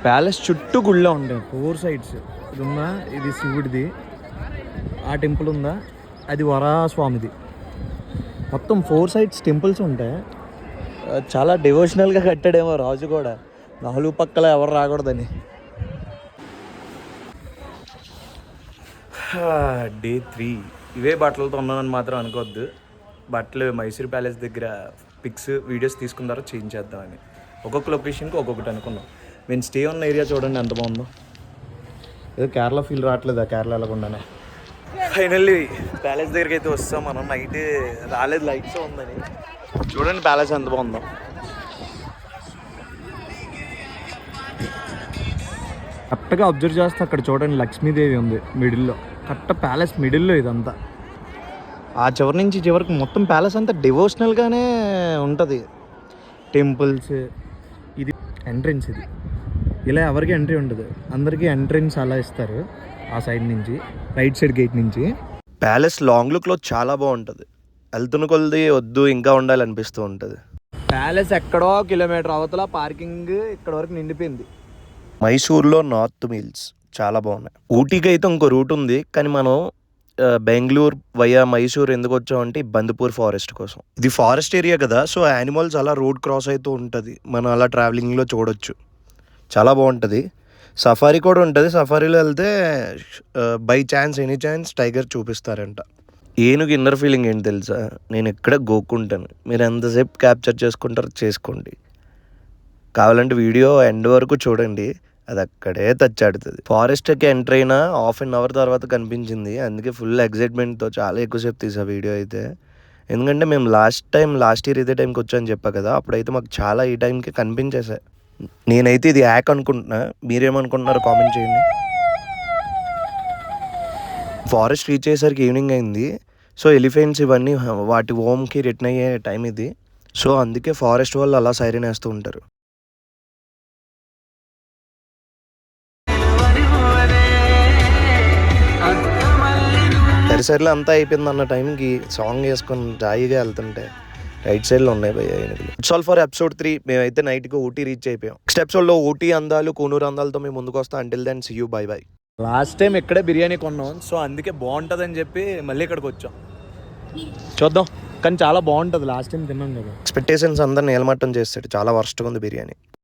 Palace చుట్టూ గుళ్ళో ఉంటాయి 4 sides. ఇది ఉందా, ఇది శివుడిది. ఆ టెంపుల్ ఉందా, అది వరాహస్వామిది. మొత్తం 4 sides టెంపుల్స్ ఉంటాయి. చాలా డివోషనల్గా కట్టాడేమో రాజు కూడా, 4 పక్కల ఎవరు రాకూడదని. డే 3. ఇవే బట్టలతో ఉన్నానని మాత్రం అనుకోవద్దు. బట్టలు మైసూర్ ప్యాలెస్ దగ్గర పిక్స్ వీడియోస్ తీసుకున్న తర్వాత చేంజ్ చేద్దామని. ఒక్కొక్క లొకేషన్కి ఒక్కొక్కటి అనుకున్నాం. మేము స్టే ఉన్న ఏరియా చూడండి ఎంత బాగుందో. ఏదో కేరళ ఫీల్ రావట్లేదు, ఆ కేరళ వెళ్ళకుండానే. ఫైనల్లీ ప్యాలెస్ దగ్గరికి అయితే వస్తాం మనం. నైట్ రాలేదు, లైట్స్ ఉందని. చూడండి ప్యాలెస్ ఎంత బాగుందో. కరెక్ట్గా అబ్జర్వ్ చేస్తే అక్కడ చూడండి లక్ష్మీదేవి ఉంది మిడిల్లో. కరెక్ట్ ప్యాలెస్ మిడిల్లో ఇదంతా. ఆ చివరి నుంచి చివరికి మొత్తం ప్యాలెస్ అంతా డివోషనల్గానే ఉంటుంది. టెంపుల్స్, ఇది ఎంట్రెన్స్. ఇది ఇలా ఎవరికి ఎంట్రీ ఉండదు, అందరికీ ఎంట్రెన్స్ అలా ఇస్తారు. ఆ సైడ్ నుంచి, రైట్ సైడ్ గేట్ నుంచి. ప్యాలెస్ లాంగ్ లుక్లో చాలా బాగుంటుంది. వెళ్తున్న కొలది వద్దు ఇంకా ఉండాలనిపిస్తూ ఉంటుంది. ప్యాలెస్ ఎక్కడో కిలోమీటర్ అవతల, పార్కింగ్ ఇక్కడ వరకు నిండిపోయింది. మైసూర్లో నార్త్ మీల్స్ చాలా బాగున్నాయి. ఊటీకి అయితే ఇంకో రూట్ ఉంది, కానీ మనం బెంగళూరు వయా మైసూర్ ఎందుకు వచ్చామంటే బందిపూర్ ఫారెస్ట్ కోసం. ఇది ఫారెస్ట్ ఏరియా కదా, సో యానిమల్స్ అలా రోడ్ క్రాస్ అవుతూ ఉంటుంది. మనం అలా ట్రావెలింగ్లో చూడొచ్చు, చాలా బాగుంటుంది. సఫారీ కూడా ఉంటుంది. సఫారీలో వెళ్తే by chance any chance tiger చూపిస్తారంట. ఏనుగు ఇన్నర్ ఫీలింగ్ ఏంటి తెలుసా, నేను ఎక్కడ గోక్కుంటాను. మీరు ఎంతసేపు క్యాప్చర్ చేసుకుంటారో చేసుకోండి, కావాలంటే వీడియో ఎండ్ వరకు చూడండి, అది అక్కడే తచ్చాడుతుంది. ఫారెస్ట్కి ఎంటర్ అయినా 1/2 hour తర్వాత కనిపించింది. అందుకే ఫుల్ ఎక్సైట్మెంట్తో చాలా ఎక్కువసేపు తీసా వీడియో అయితే. ఎందుకంటే మేము లాస్ట్ ఇయర్ ఇదే టైంకి వచ్చామని చెప్పా కదా, అప్పుడైతే మాకు చాలా ఈ టైంకి కనిపించేసాయి. నేనైతే ఇది యాక్ అనుకుంటున్నా, మీరేమనుకుంటున్నారో కామెంట్ చేయండి. ఫారెస్ట్ రీచ్ అయ్యేసరికి ఈవినింగ్ అయింది. సో ఎలిఫెంట్స్ ఇవన్నీ వాటి హోమ్కి రిటర్న్ అయ్యే టైం ఇది. సో అందుకే ఫారెస్ట్ వాళ్ళు అలా సైరన్ వేస్తూ ఉంటారు. సరిసరిలో అంతా అయిపోయింది అన్న టైంకి సాంగ్ వేసుకొని జాయిగా వెళ్తుంటే రైట్ సైడ్లో ఉన్నాయి భయ్య ఏనుగులు. It's all for episode 3. మేమైతే నైట్కి ఊటీ రీచ్ అయిపోయాం. నెక్స్ట్ ఎపిసోడ్లో ఊటీ అందాలు, కూనూరు అందాలతో మేము ముందుకు వస్తాం. Until then see you, bye bye. Last time ఇక్కడే బిర్యానీ కొన్నాం, సో అందుకే బాగుంటుందని చెప్పి మళ్ళీ ఇక్కడికి వచ్చాం. చూద్దాం, కానీ చాలా బాగుంటుంది. లాస్ట్ టైం తిన్నాం కదా. ఎక్స్పెక్టేషన్స్ అందరిని ఏలమట్టం చేస్తాడు. చాలా వర్స్ట్గా ఉంది బిర్యానీ.